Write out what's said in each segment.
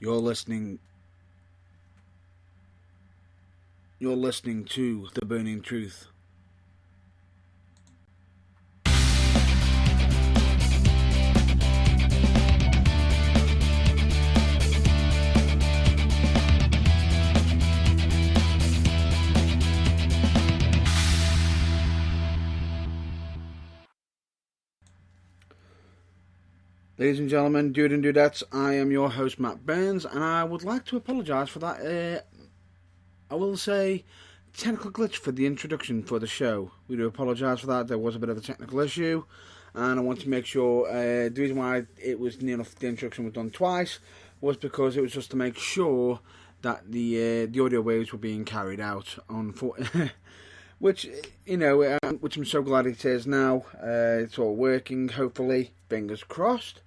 You're listening. You're listening to The Burning Truth. Ladies and gentlemen, dude and dudettes, I am your host Matt Burns, and I would like to apologise for that. I will say technical glitch for the introduction for the show. We do apologise for that. There was a bit of a technical issue, and I want to make sure the reason why it was near enough the introduction was done twice was because it was just to make sure that the audio waves were being carried out on which which I'm so glad it is now. It's all working. Hopefully, fingers crossed.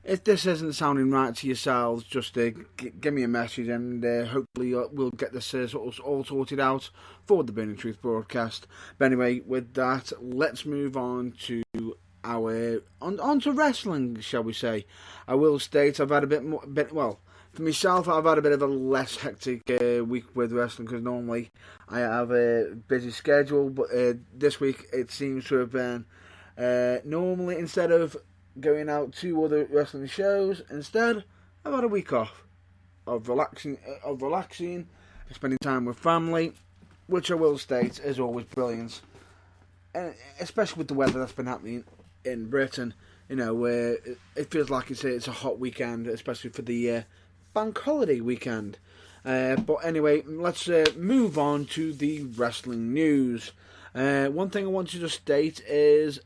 If this isn't sounding right to yourselves, just give me a message, and hopefully we'll get this all sorted out for the Burning Truth broadcast. But anyway, with that, let's move on to onto wrestling, shall we say? I will state I've had for myself, I've had a bit of a less hectic week with wrestling because normally I have a busy schedule, but this week it seems to have been normally instead of going out to other wrestling shows, instead I've had a week off of relaxing, spending time with family, which I will state is always brilliant, and especially with the weather that's been happening in Britain. Where it feels like it's a hot weekend, especially for the bank holiday weekend. But anyway, let's move on to the wrestling news. One thing I want to just state is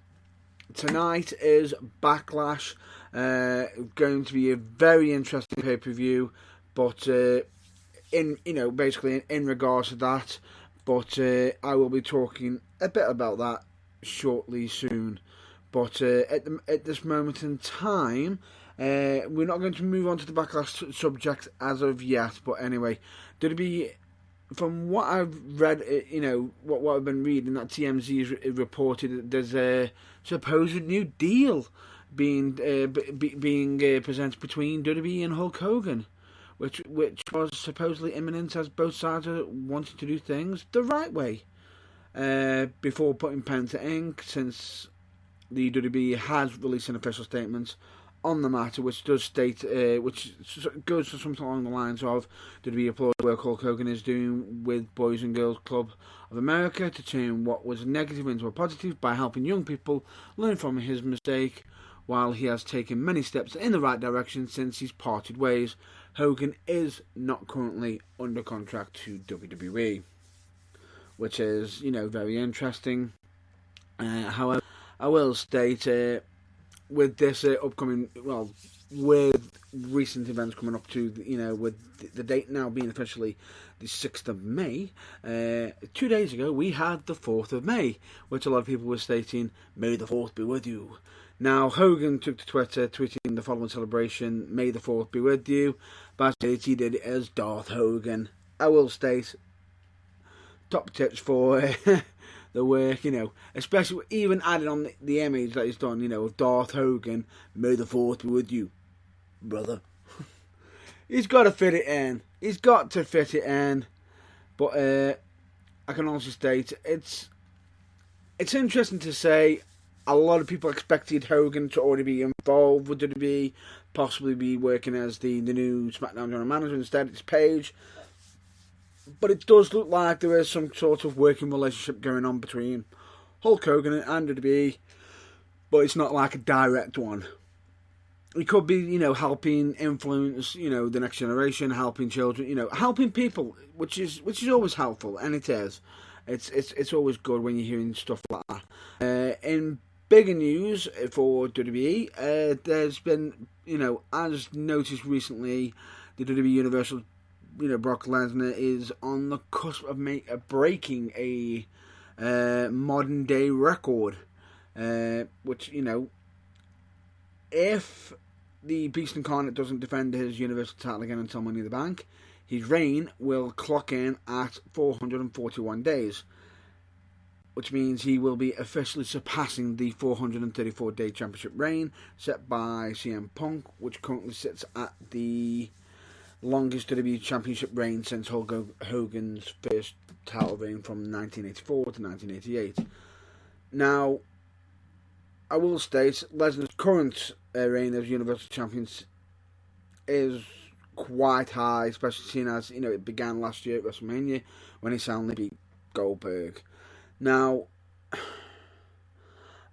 tonight is Backlash, going to be a very interesting pay-per-view, but basically in regards to that, but I will be talking a bit about that shortly soon. But at this moment in time, we're not going to move on to the Backlash subject as of yet. But anyway, WWE, from what I've read, what I've been reading, that TMZ has reported there's a supposed new deal being presented between WWE and Hulk Hogan, which was supposedly imminent, as both sides are wanting to do things the right way before putting pen to ink, since the WWE has released an official statement on the matter, which does state, which goes to something along the lines of, WWE applaud the work Hulk Hogan is doing with Boys and Girls Club of America to turn what was negative into a positive by helping young people learn from his mistake. While he has taken many steps in the right direction since he's parted ways, Hogan is not currently under contract to WWE, which is, very interesting. However, I will state, with this upcoming, with recent events coming up to, with the date now being officially the 6th of May, 2 days ago we had the 4th of May, which a lot of people were stating, "May the 4th be with you." Now, Hogan took to Twitter, tweeting the following celebration, "May the 4th be with you," but he did it as Darth Hogan. I will state, top tips for the work, especially even adding on the image that he's done, of Darth Hogan, "May the 4th be with you, brother." He's got to fit it in. But I can also state, it's interesting to say, a lot of people expected Hogan to already be involved with WWE, possibly be working as the new SmackDown General Manager. Instead, it's Paige. But it does look like there is some sort of working relationship going on between Hulk Hogan and WWE, but it's not like a direct one. It could be, helping influence, the next generation, helping children, helping people, which is always helpful, and it is. It's always good when you're hearing stuff like that. In bigger news for WWE, there's been, as noticed recently, the WWE Universal, Brock Lesnar is on the cusp of breaking a modern day record, which, if the Beast Incarnate doesn't defend his Universal title again until Money in the Bank, his reign will clock in at 441 days, which means he will be officially surpassing the 434-day championship reign set by CM Punk, which currently sits at the longest WWE Championship reign since Hulk Hogan's first title reign from 1984 to 1988. Now, I will state Lesnar's current reign as Universal Champion is quite high, especially seeing as it began last year at WrestleMania when he soundly beat Goldberg. Now,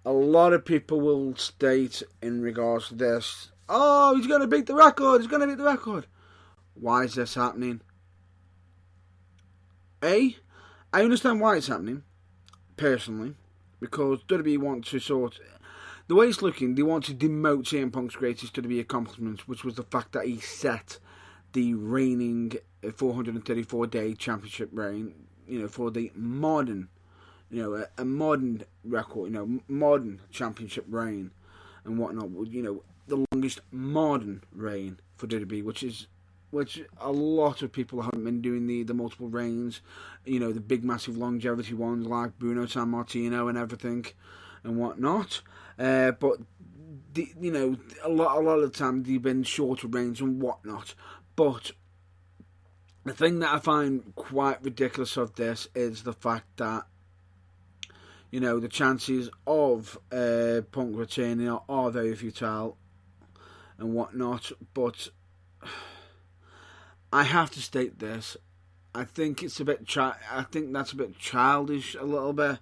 a lot of people will state in regards to this, oh, he's going to beat the record, he's going to beat the record. Why is this happening? I understand why it's happening, personally, because WWE want to the way it's looking, they want to demote CM Punk's greatest WWE accomplishments, which was the fact that he set the reigning 434-day championship reign, for the modern, a modern record, modern championship reign and whatnot, the longest modern reign for WWE, which a lot of people haven't been doing the multiple reigns, the big massive longevity ones like Bruno Sammartino and everything and whatnot. But a lot of the time they've been shorter reigns and whatnot. But the thing that I find quite ridiculous of this is the fact that the chances of Punk returning are very futile and whatnot. But I have to state this. I think it's a bit. I think that's a bit childish, a little bit,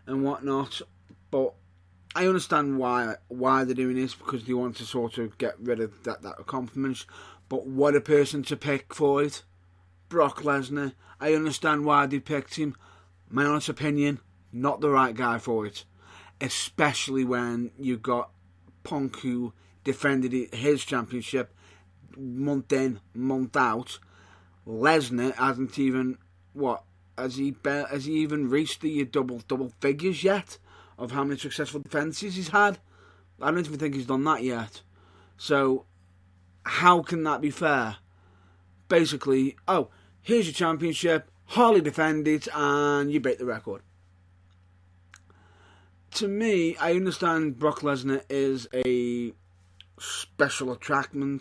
and whatnot. But I understand why they're doing this, because they want to sort of get rid of that accomplishment. But what a person to pick for it, Brock Lesnar. I understand why they picked him. My honest opinion, not the right guy for it, especially when you got Punk, who defended his championship month in, month out. Lesnar hasn't even has he even reached the double figures yet of how many successful defenses he's had? I don't even think he's done that yet. So how can that be fair? Basically, oh, here's your championship, hardly defend it, and you break the record. To me, I understand Brock Lesnar is a special attraction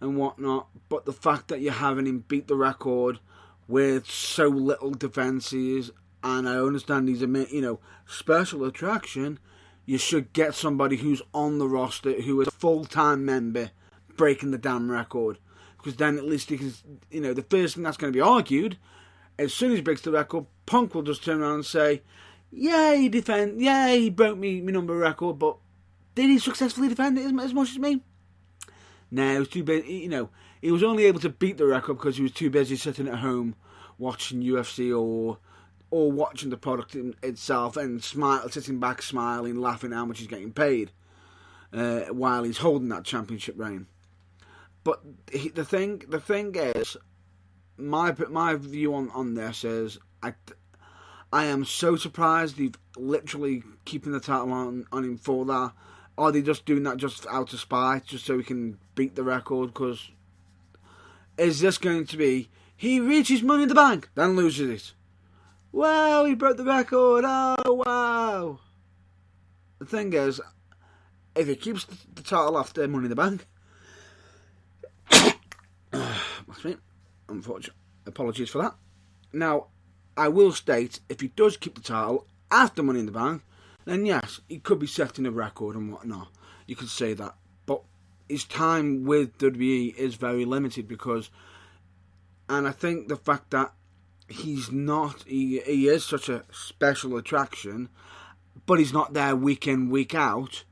and whatnot, but the fact that you're having him beat the record with so little defenses, and I understand he's a special attraction, you should get somebody who's on the roster, who is a full-time member, breaking the damn record, because then at least he can, the first thing that's going to be argued, as soon as he breaks the record, Punk will just turn around and say, he broke me number record, but did he successfully defend it as much as me? No, he was too busy. He was only able to beat the record because he was too busy sitting at home watching UFC or watching the product itself and sitting back, smiling, laughing at how much he's getting paid while he's holding that championship reign. But the thing is, my view on this is, I am so surprised they've literally keeping the title on him for that. Are they just doing that just out of spite, just so he can beat the record? Because is this going to be, he reaches Money in the Bank, then loses it? Wow, he broke the record, oh wow. The thing is, if he keeps the title after Money in the Bank, that's me, unfortunate, apologies for that. Now, I will state, if he does keep the title after Money in the Bank, then yes, he could be setting a record and whatnot. You could say that. But his time with WWE is very limited and I think the fact that he is such a special attraction, but he's not there week in, week out,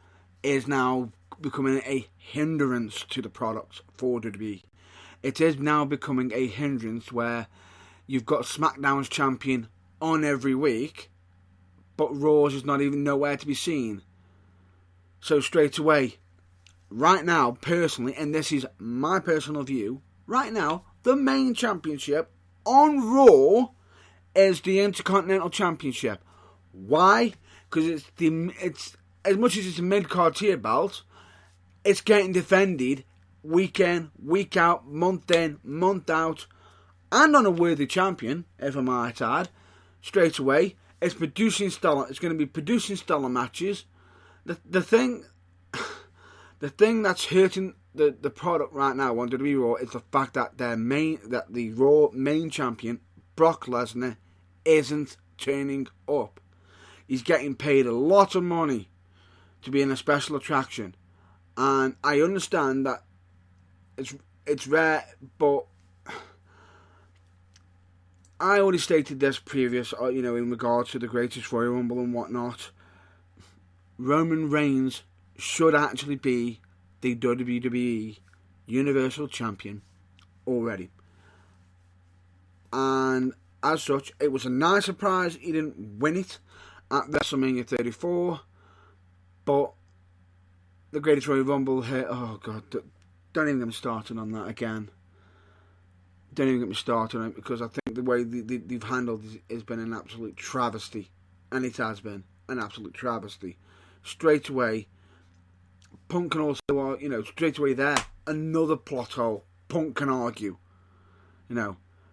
is now becoming a hindrance to the product for WWE. It is now becoming a hindrance where you've got SmackDown's champion on every week, but Raw's is not even nowhere to be seen. So straight away, right now, personally, and this is my personal view, right now, the main championship on Raw is the Intercontinental Championship. Why? Because it's as much as it's a mid-card tier belt, it's getting defended week in, week out, month in, month out, and on a worthy champion, if I might add, straight away. It's going to be producing stellar matches. The thing that's hurting the product right now on WWE Raw is the fact that the Raw main champion Brock Lesnar isn't turning up. He's getting paid a lot of money to be in a special attraction, and I understand that it's rare, but I already stated this previous, in regards to the Greatest Royal Rumble and whatnot. Roman Reigns should actually be the WWE Universal Champion already. And as such, it was a nice surprise he didn't win it at WrestleMania 34. But the Greatest Royal Rumble hit. Oh God, don't even get me started on that again. Don't even get me started on it, because I think the way they've handled it has been an absolute travesty. And it has been an absolute travesty. Straight away, Punk can also, straight away there, another plot hole. Punk can argue.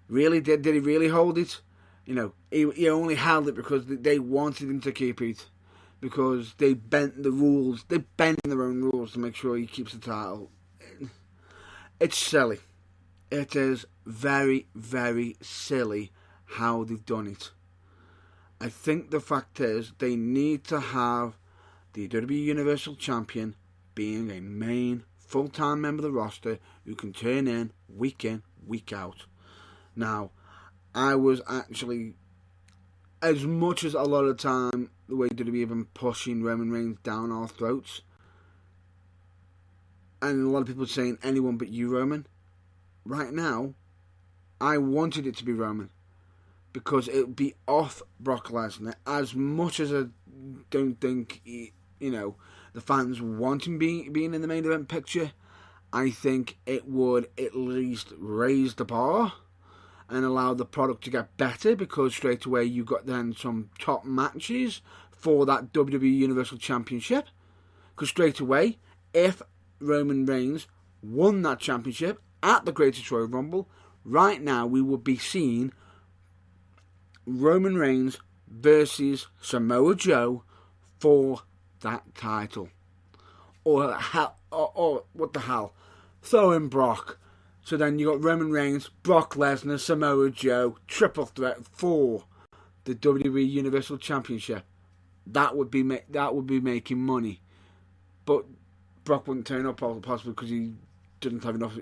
Really, did he really hold it? He only held it because they wanted him to keep it. Because they bent the rules. They bend their own rules to make sure he keeps the title. It's silly. It is very, very silly how they've done it. I think the fact is they need to have the WWE Universal Champion being a main full-time member of the roster who can turn in, week out. Now, I was actually, as much as a lot of the time, the way WWE have been pushing Roman Reigns down our throats, and a lot of people saying anyone but you, Roman. Right now, I wanted it to be Roman, because it would be off Brock Lesnar. As much as I don't think, the fans want him being in the main event picture, I think it would at least raise the bar and allow the product to get better, because straight away you got then some top matches for that WWE Universal Championship. Because straight away, if Roman Reigns won that championship at the Greatest Royal Rumble, right now we would be seeing Roman Reigns versus Samoa Joe for that title. Or what the hell? Throw in Brock. So then you got Roman Reigns, Brock Lesnar, Samoa Joe, triple threat for the WWE Universal Championship. That would be making money. But Brock wouldn't turn up possibly because he doesn't have enough,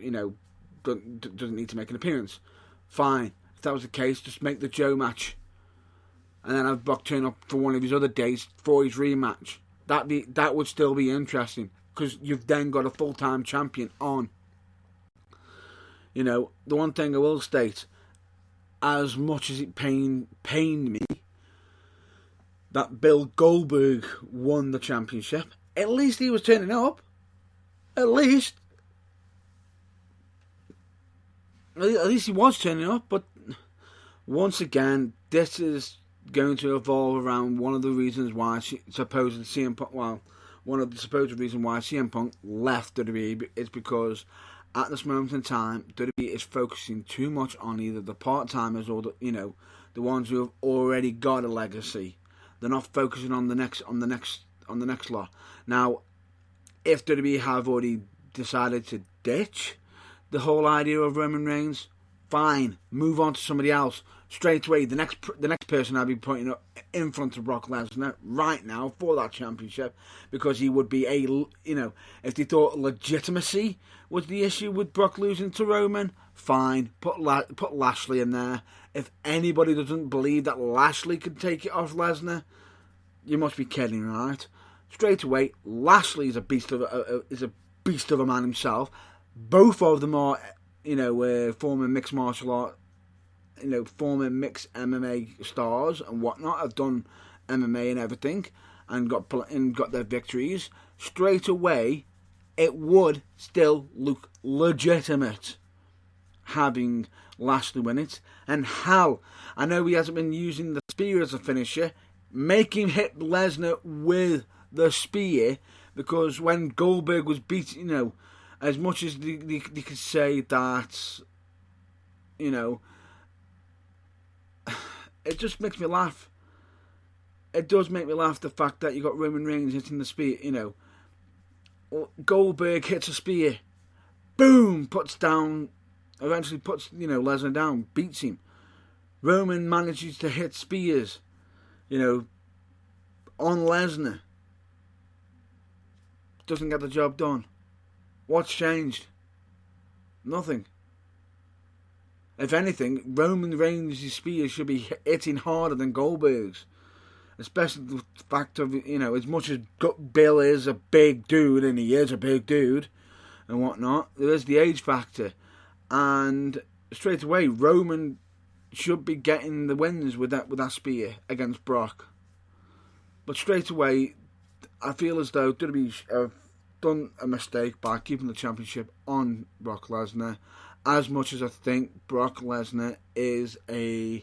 doesn't need to make an appearance. Fine. If that was the case, just make the Joe match. And then have Brock turn up for one of his other days for his rematch. That would still be interesting, because you've then got a full-time champion on. The one thing I will state, as much as it pained me that Bill Goldberg won the championship, at least he was turning up. At least he was turning up. But once again, this is going to evolve around one of the reasons why one of the supposed reasons why CM Punk left WWE is because at this moment in time, WWE is focusing too much on either the part-timers or the ones who have already got a legacy. They're not focusing on the next lot. Now, if WWE have already decided to ditch the whole idea of Roman Reigns, fine, move on to somebody else. Straight away, the next person I'd be putting up in front of Brock Lesnar right now for that championship, because he would be if they thought legitimacy was the issue with Brock losing to Roman, fine, put Lashley in there. If anybody doesn't believe that Lashley could take it off Lesnar, you must be kidding, right? Straight away, Lashley is a beast of a man himself. Both of them are, former mixed martial art, former mixed MMA stars and whatnot, have done MMA and everything, and got their victories. Straight away, it would still look legitimate having Lashley win it. And hell, I know he hasn't been using the spear as a finisher. Make him hit Lesnar with the spear, because when Goldberg was beat, as much as they could say that, it just makes me laugh. It does make me laugh, the fact that you got Roman Reigns hitting the spear, Goldberg hits a spear, boom, eventually puts, Lesnar down, beats him. Roman manages to hit spears, on Lesnar. Doesn't get the job done. What's changed? Nothing. If anything, Roman Reigns' spears should be hitting harder than Goldberg's. Especially the fact of, as much as Bill is a big dude, and he is a big dude, and whatnot, there is the age factor. And straight away, Roman should be getting the wins with that spear against Brock. But straight away, I feel as though WWE have done a mistake by keeping the championship on Brock Lesnar. As much as I think Brock Lesnar is a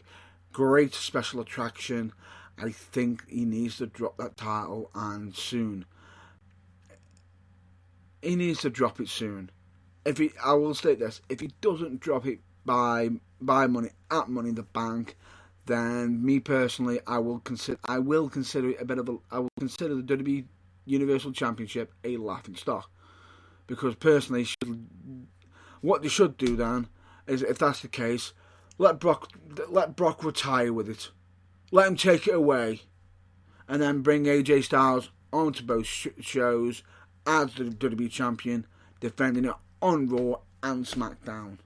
great special attraction, I think he needs to drop that title, and soon. He needs to drop it soon. I will state this: if he doesn't drop it by Money in the Bank, then me personally, I will consider it I will consider the WWE Universal Championship a laughing stock, because personally, what they should do then is, if that's the case, let Brock retire with it. Let him take it away, and then bring AJ Styles onto both shows as the WWE champion, defending it on Raw and SmackDown.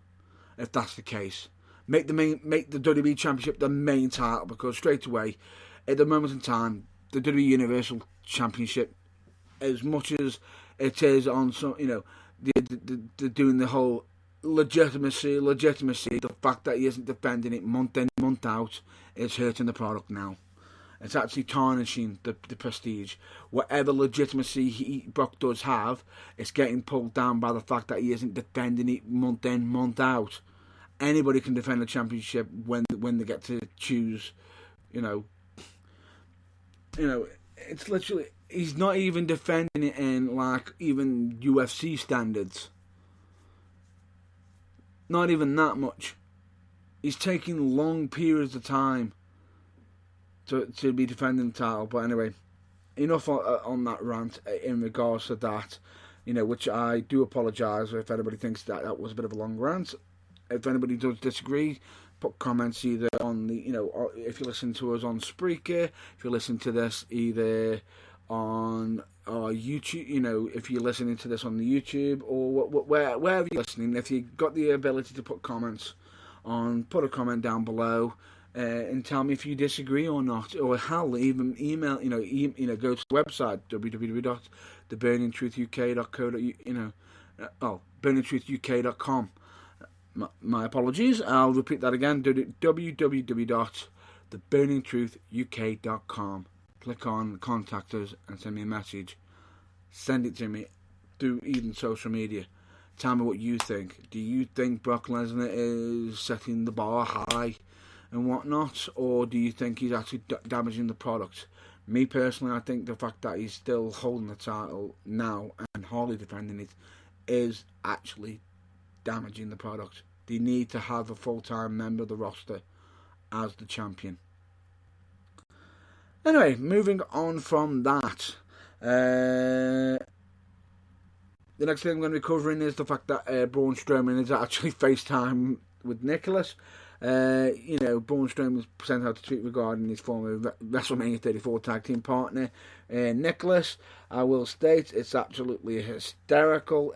If that's the case, make the WWE Championship the main title, because straight away, at the moment in time, the WWE Universal Championship, as much as it is on some, they're doing the whole legitimacy, the fact that he isn't defending it month in, month out, is hurting the product now. It's actually tarnishing the prestige. Whatever legitimacy Brock does have, it's getting pulled down by the fact that he isn't defending it month in, month out. Anybody can defend the championship when they get to choose. It's literally, he's not even defending it in like even UFC standards. Not even that much. He's taking long periods of time to be defending the title. But anyway, enough on that rant in regards to that, which I do apologise if anybody thinks that was a bit of a long rant. If anybody does disagree, put comments either on the, if you listen to us on Spreaker, if you listen to this either on YouTube, if you're listening to this on the YouTube, or wherever you're listening, if you've got the ability to put comments on, put a comment down below, and tell me if you disagree or not, or hell, even email, go to the website www.theburningtruthuk.co.uk, burningtruthuk.com. My apologies. I'll repeat that again. www.theburningtruthuk.com. Click on Contact Us and send me a message. Send it to me through even social media. Tell me what you think. Do you think Brock Lesnar is setting the bar high and whatnot, or do you think he's actually damaging the product? Me personally, I think the fact that he's still holding the title now and hardly defending it is actually damaging the product. They need to have a full-time member of the roster as the champion. Anyway, moving on from that, the next thing I'm going to be covering is the fact that Braun Strowman is actually FaceTime with Nicholas. Braun Strowman was sent out a tweet regarding his former WrestleMania 34 tag team partner, Nicholas. I will state it's absolutely hysterical.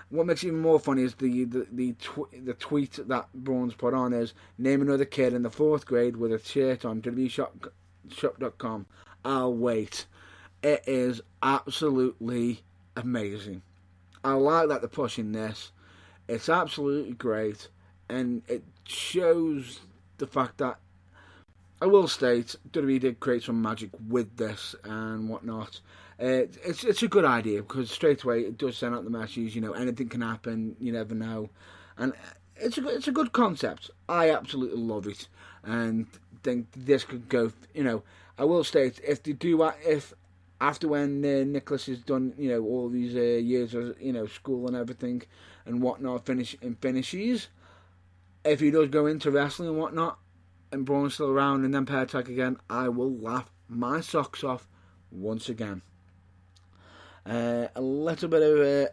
What makes it even more funny is the tweet that Braun's put on is, name another kid in the 4th grade with a shirt on www.shop.com. I'll wait. It is absolutely amazing. I like that they're pushing this. It's absolutely great, and it shows the fact that, I will state, WWE did create some magic with this and whatnot. It's a good idea, because straight away it does send out the message, anything can happen, you never know, and it's a good concept. I absolutely love it, and think this could go. I will state, if after when Nicholas has done, all these years of school and everything and whatnot, finishes, if he does go into wrestling and whatnot, and Braun's still around and then pair tag again, I will laugh my socks off once again. A little bit of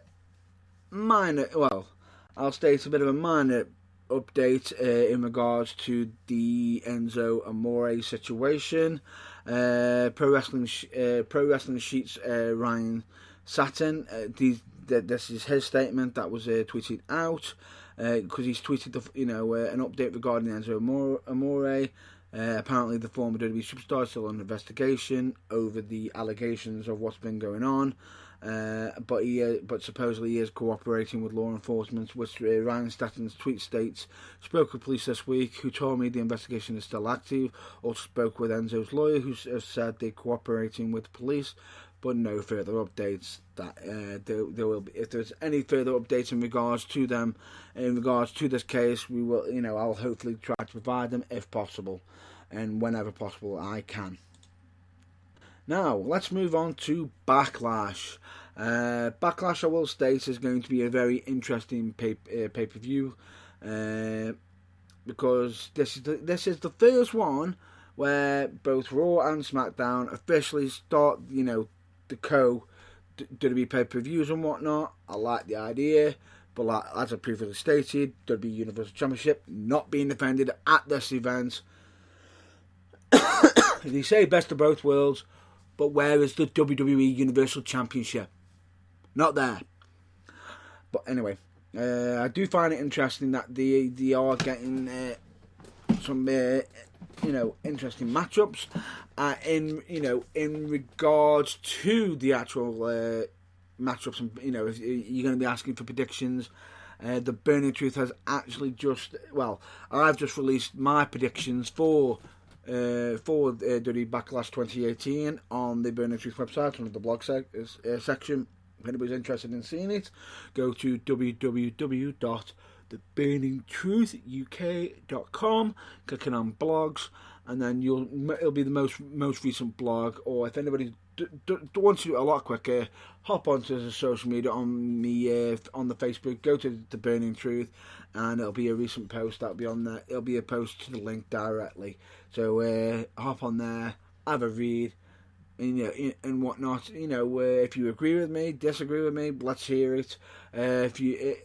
I'll state a bit of a minor update in regards to the Enzo Amore situation. Pro Wrestling Sheet's Ryan Satin. This is his statement that was tweeted out because he's tweeted an update regarding Enzo Amore. Apparently, the former WWE superstar is still under investigation over the allegations of what's been going on. But supposedly he is cooperating with law enforcement, which Ryan Statton's tweet states. Spoke with police this week, who told me the investigation is still active. Also spoke with Enzo's lawyer, who has said they're cooperating with police, but no further updates. That there will be, if there's any further updates in regards to them, in regards to this case, we will. I'll hopefully try to provide them if possible, and whenever possible I can. Now, let's move on to Backlash. Backlash, I will state, is going to be a very interesting pay-per-view because this is the first one where both Raw and SmackDown officially start, the WWE pay-per-views and whatnot. I like the idea, but as I previously stated, WWE Universal Championship not being defended at this event. They say best of both worlds, but where is the WWE Universal Championship? Not there. But anyway, I do find it interesting that they are getting some interesting matchups in regards to the actual matchups. And if you're going to be asking for predictions, the Burning Truth has actually I've just released my predictions for WWE Backlash 2018 on the Burning Truth website under the blog section. If anybody's interested in seeing it, go to www.theburningtruthuk.com, clicking on blogs, and then it'll be the most recent blog. Or if anybody wants to do it a lot quicker, hop onto the social media on the Facebook, go to the Burning Truth, and it'll be a recent post that'll be on there. It'll be a post to the link directly. So hop on there, have a read, and whatnot. If you agree with me, disagree with me, let's hear it. If you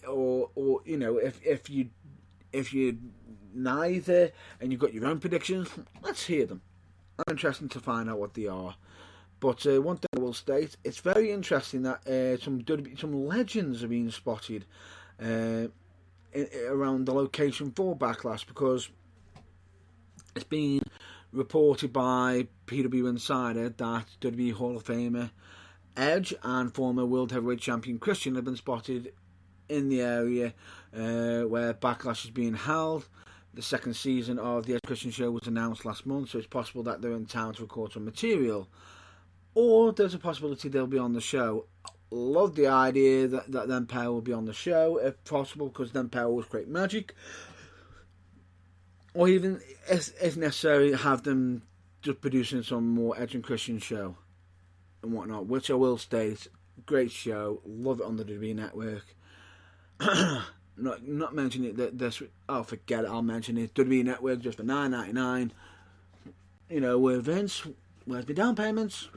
neither and you've got your own predictions, let's hear them. I'm interested to find out what they are. But one thing I will state, it's very interesting that some legends are being spotted around the location for Backlash, because it's been reported by PW Insider that WWE Hall of Famer Edge and former World Heavyweight Champion Christian have been spotted in the area where Backlash is being held. The second season of the Edge Christian show was announced last month, so it's possible that they're in town to record some material. Or there's a possibility they'll be on the show. Love the idea that them pair will be on the show, if possible, because them pair always create magic. Or even, if necessary, have them just producing some more Edge and Christian show and whatnot, which I will state, great show, love it on the WWE Network. not mentioning it this. Oh, forget it. I'll mention it. WWE Network just for $9.99. Where Vince, where's my down payments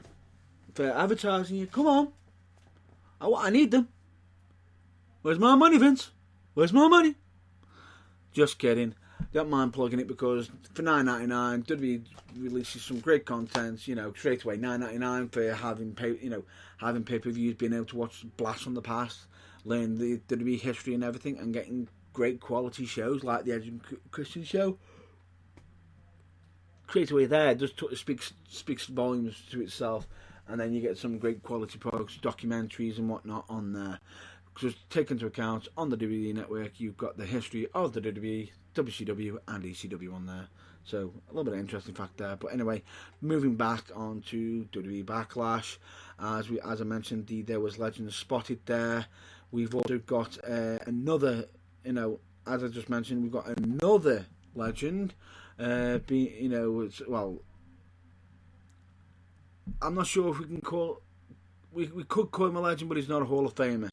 for advertising you? Come on, I need them. Where's my money, Vince? Where's my money? Just kidding. Don't mind plugging it, because for $9.99, WWE releases some great content. Straight away $9.99 for having pay-per-views, being able to watch Blast from the Past, learn the WWE history and everything, and getting great quality shows like the Edge and Christian show. Straight away there, just speaks volumes to itself, and then you get some great quality products, documentaries and whatnot on there. Just take into account, on the WWE Network, you've got the history of the WWE, WCW and ECW on there. So a little bit of interesting fact there. But anyway, moving back on to WWE Backlash, as I mentioned, there was legends spotted there. We've also got another, as I just mentioned, we've got another legend. I'm not sure if we can call. We could call him a legend, but he's not a Hall of Famer.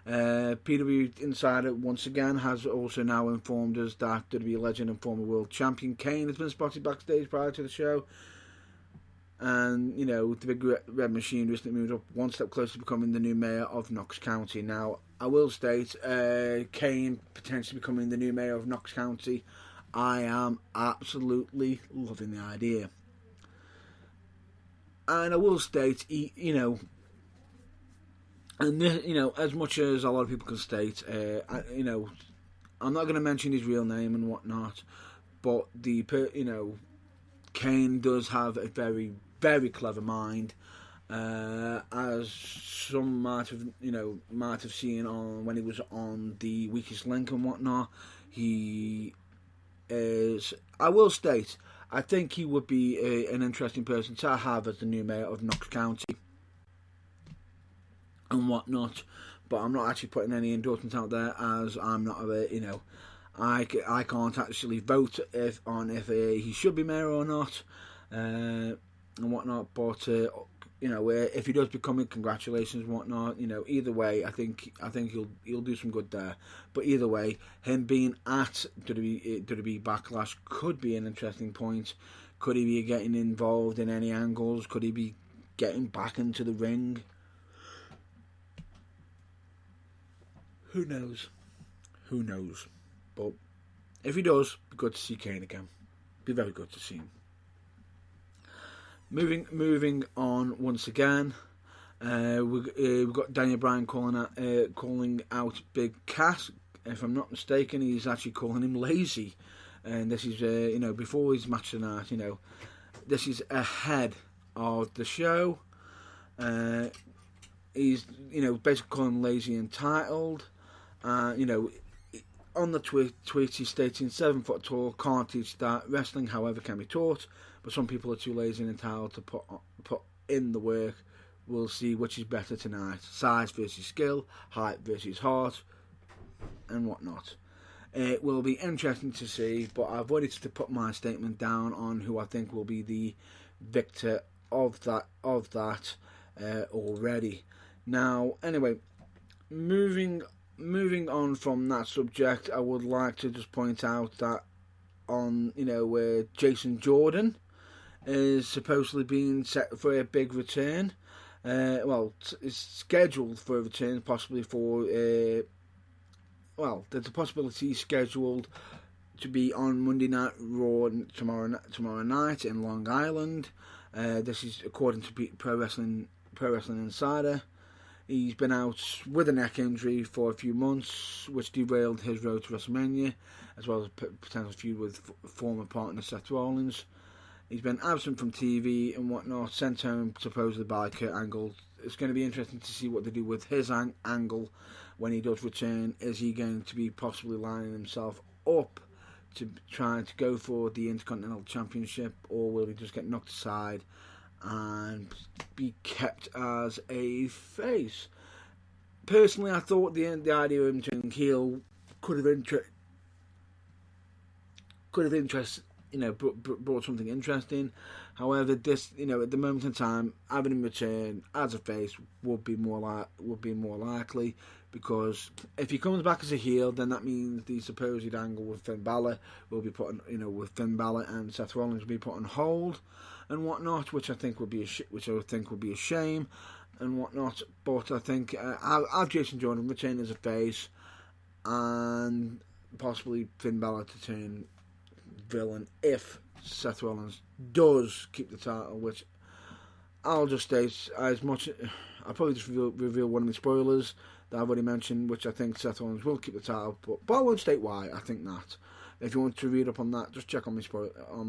PW Insider once again has also now informed us that WWE legend and former world champion Kane has been spotted backstage prior to the show. And, the big red machine recently moved up one step closer to becoming the new mayor of Knox County. Now, I will state Kane potentially becoming the new mayor of Knox County. I am absolutely loving the idea. And I will state, and as much as a lot of people can state, I'm not going to mention his real name and whatnot, but Kane does have a very, very clever mind. As some might have seen on when he was on the Weakest Link and whatnot, he is. I will state, I think he would be an interesting person to have as the new mayor of Knox County and whatnot. But I'm not actually putting any endorsement out there, as I'm not I can't actually vote if he should be mayor or not and whatnot. But if he does become it, congratulations and whatnot. Either way, I think he'll do some good there. But either way, him being at WWE Backlash could be an interesting point. Could he be getting involved in any angles? Could he be getting back into the ring? Who knows? But if he does, be good to see Kane again. Be very good to see him. Moving on once again, we've got Daniel Bryan calling out Big Cass. If I'm not mistaken, he's actually calling him lazy, and this is before his match tonight. This is ahead of the show. He's basically calling him lazy and entitled. On the tweet he's stating 7 foot tall, can't teach that. Wrestling, however, can be taught, but some people are too lazy and entitled to put in the work. We'll see which is better tonight. Size versus skill, height versus heart, and whatnot. It will be interesting to see, but I've already to put my statement down on who I think will be the victor of that already. Now, anyway, moving on from that subject, I would like to just point out that where Jason Jordan is supposedly being set for a big return. It's scheduled for a return, possibly for there's a possibility scheduled to be on Monday Night Raw tomorrow night in Long Island. This is according to Pro Wrestling Insider. He's been out with a neck injury for a few months, which derailed his road to WrestleMania, as well as a potential feud with former partner Seth Rollins. He's been absent from TV and whatnot, sent home supposedly by Kurt Angle. It's going to be interesting to see what they do with his angle when he does return. Is he going to be possibly lining himself up to trying to go for the Intercontinental Championship, or will he just get knocked aside and be kept as a face? Personally, I thought the idea of him turning heel could have brought something interesting. However, this, at the moment in time, having him return as a face would be more likely, because if he comes back as a heel, then that means the supposed angle with Finn Balor will be put on, with Finn Balor and Seth Rollins will be put on hold and whatnot, which I think would be a shame and whatnot. But I think I'll have Jason Jordan retain as a face, and possibly Finn Balor to turn villain if Seth Rollins does keep the title, which I'll just state as much. I'll probably just reveal one of the spoilers that I've already mentioned, which I think Seth Rollins will keep the title, but I won't state why. I think that if you want to read up on that, just check on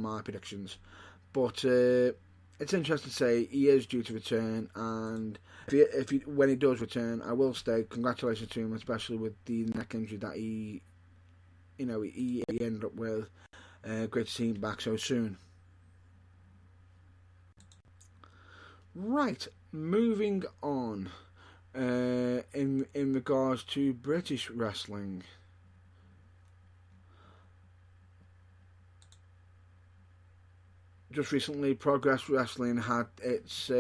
my predictions. But it's interesting to say he is due to return, and when he does return, I will say congratulations to him, especially with the neck injury that he ended up with. Great to see him back so soon. Right, moving on. In regards to British wrestling, just recently, Progress Wrestling had its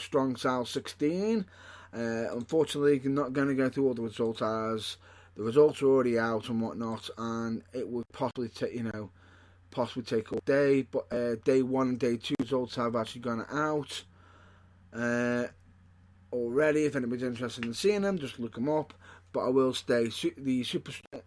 Strong Style 16. Unfortunately, you're not going to go through all the results, as the results are already out and whatnot, and it would possibly take all day. But day 1 and day 2 results have actually gone out already. If anybody's interested in seeing them, just look them up. but I will stay the super. I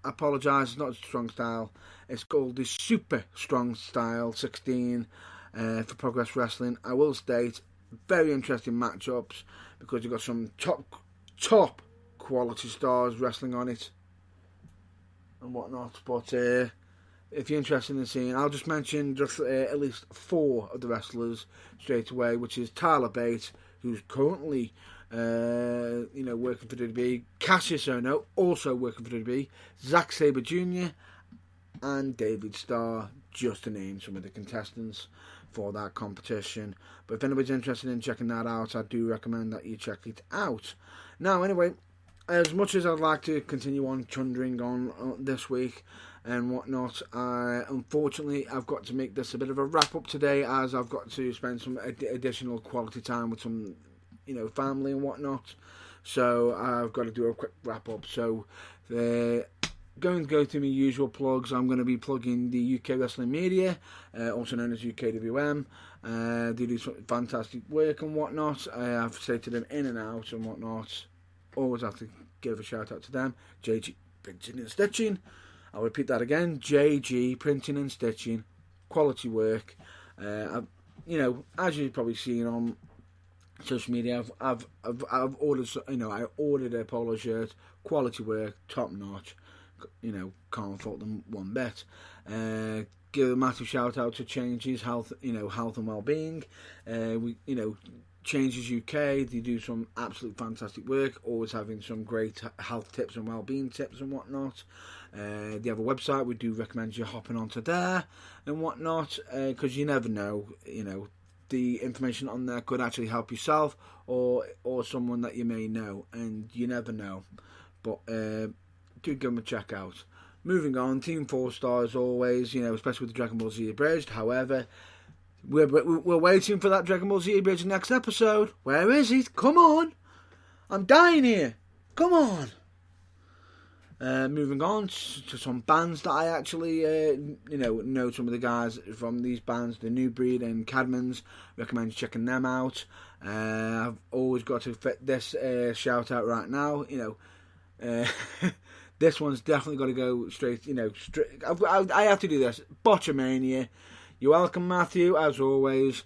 apologise, it's not strong style. It's called the Super Strong Style 16 for Progress Wrestling. I will state very interesting matchups because you've got some top quality stars wrestling on it and whatnot. But if you're interested in seeing, I'll just mention at least 4 of the wrestlers straight away, which is Tyler Bate, who's currently working for WWE, Cassius Ohno, also working for WWE, Zack Sabre Jr. and David Starr, just to name some of the contestants for that competition. But if anybody's interested in checking that out, I do recommend that you check it out. Now, anyway, as much as I'd like to continue on chundering on this week and whatnot, unfortunately I've got to make this a bit of a wrap up today, as I've got to spend some additional quality time with some family and whatnot. So I've got to do a quick wrap up. So going to go through my usual plugs. I'm going to be plugging the UK Wrestling Media, also known as UKWM. They do some fantastic work and whatnot. I've stated them in and out and whatnot. Always have to give a shout out to them. JG Printing and Stitching. I'll repeat that again. JG Printing and Stitching. Quality work. As you've probably seen on social media, I've ordered, I ordered a polo shirt, quality work, top notch, can't fault them one bit. Give a massive shout out to Changes Health, health and Wellbeing. Changes UK, they do some absolute fantastic work, always having some great health tips and wellbeing tips and whatnot. They have a website, we do recommend you hopping onto there and whatnot, because you never know, the information on there could actually help yourself or someone that you may know, and you never know. But do give them a check out. Moving on, Team 4 Star as always, especially with the Dragon Ball Z Abridged. However, we're waiting for that Dragon Ball Z Abridged next episode. Where is it? Come on! I'm dying here! Come on! Moving on to some bands that I actually, know some of the guys from these bands, the New Breed and Cadmans. Recommend checking them out. I've always got to fit this shout out right now. This one's definitely got to go straight. I have to do this. Botchamania. You're welcome, Matthew, as always.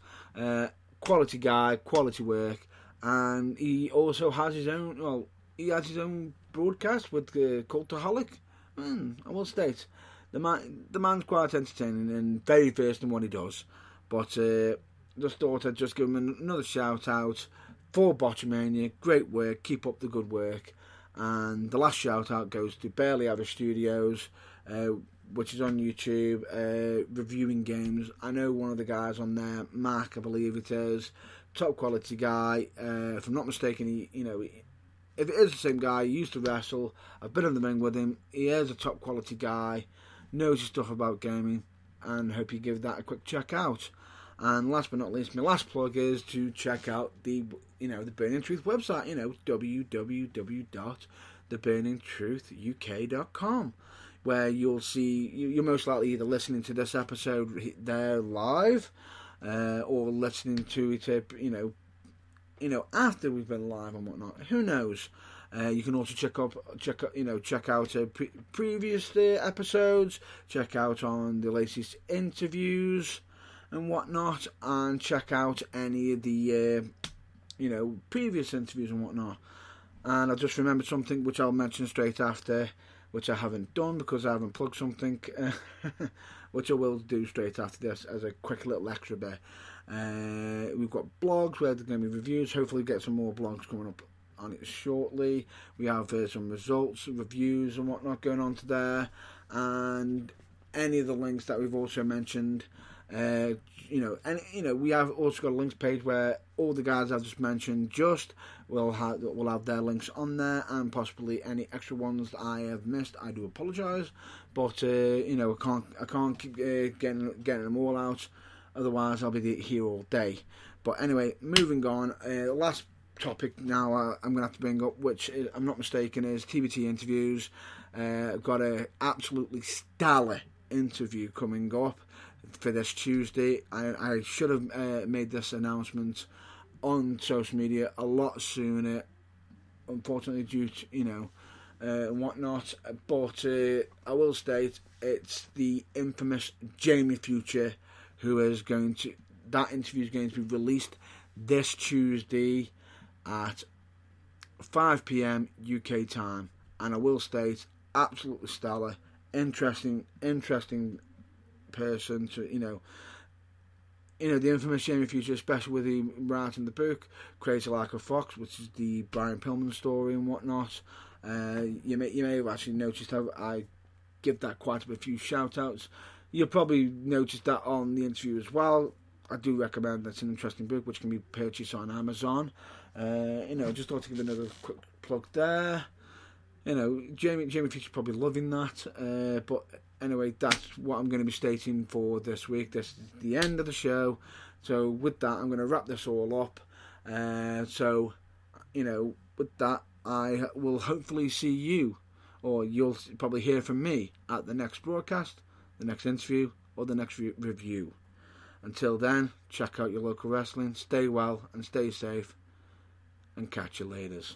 Quality guy, quality work, and he also has his own. Well, he has his own broadcast with Cultaholic. I will state the man's quite entertaining and very versed in what he does. But just thought I'd just give him another shout out for Botchamania. Great work, keep up the good work. And the last shout out goes to Barely Average Studios, which is on YouTube, reviewing games. I know one of the guys on there, Mark, I believe it is, top quality guy. If I'm not mistaken, if it is the same guy, he used to wrestle. I've been in the ring with him. He is a top quality guy, knows his stuff about gaming, and hope you give that a quick check out. And last but not least, my last plug is to check out the Burning Truth website, www.theburningtruthuk.com, where you'll see, you're most likely either listening to this episode there live, or listening to it, after we've been live and whatnot. Who knows? You can also check out previous episodes, check out on the latest interviews and whatnot, and check out any of the previous interviews and whatnot. And I just remembered something which I'll mention straight after, which I haven't done because I haven't plugged something, which I will do straight after this as a quick little extra bit. We've got blogs where there's going to be reviews. Hopefully get some more blogs coming up on it shortly. We have some results, reviews and whatnot going on to there, and any of the links that we've also mentioned. We have also got a links page where all the guys I've just mentioned will have their links on there, and possibly any extra ones that I have missed. I do apologise, but I can't keep getting them all out. Otherwise, I'll be here all day. But anyway, moving on. Last topic now I'm going to have to bring up, which I'm not mistaken is TBT interviews. I've got a absolutely stellar interview coming up for this Tuesday. I should have made this announcement on social media a lot sooner. Unfortunately, due to and whatnot. But I will state it's the infamous Jamie Future who is going to. That interview is going to be released this Tuesday at 5 p.m. UK time, and I will state absolutely stellar, interesting person to the infamous Jamie Future, especially with him writing the book Crazy Like a Fox, which is the Brian Pillman story and whatnot. You may have actually noticed how I give that quite a few shout outs. You'll probably notice that on the interview as well. I do recommend that's an interesting book which can be purchased on Amazon. Just thought to give another quick plug there. Jamie Future's probably loving that. But anyway, that's what I'm going to be stating for this week. This is the end of the show. So with that, I'm going to wrap this all up. With that, I will hopefully see you, or you'll probably hear from me at the next broadcast, the next interview, or the next review. Until then, check out your local wrestling, stay well and stay safe, and catch you laters.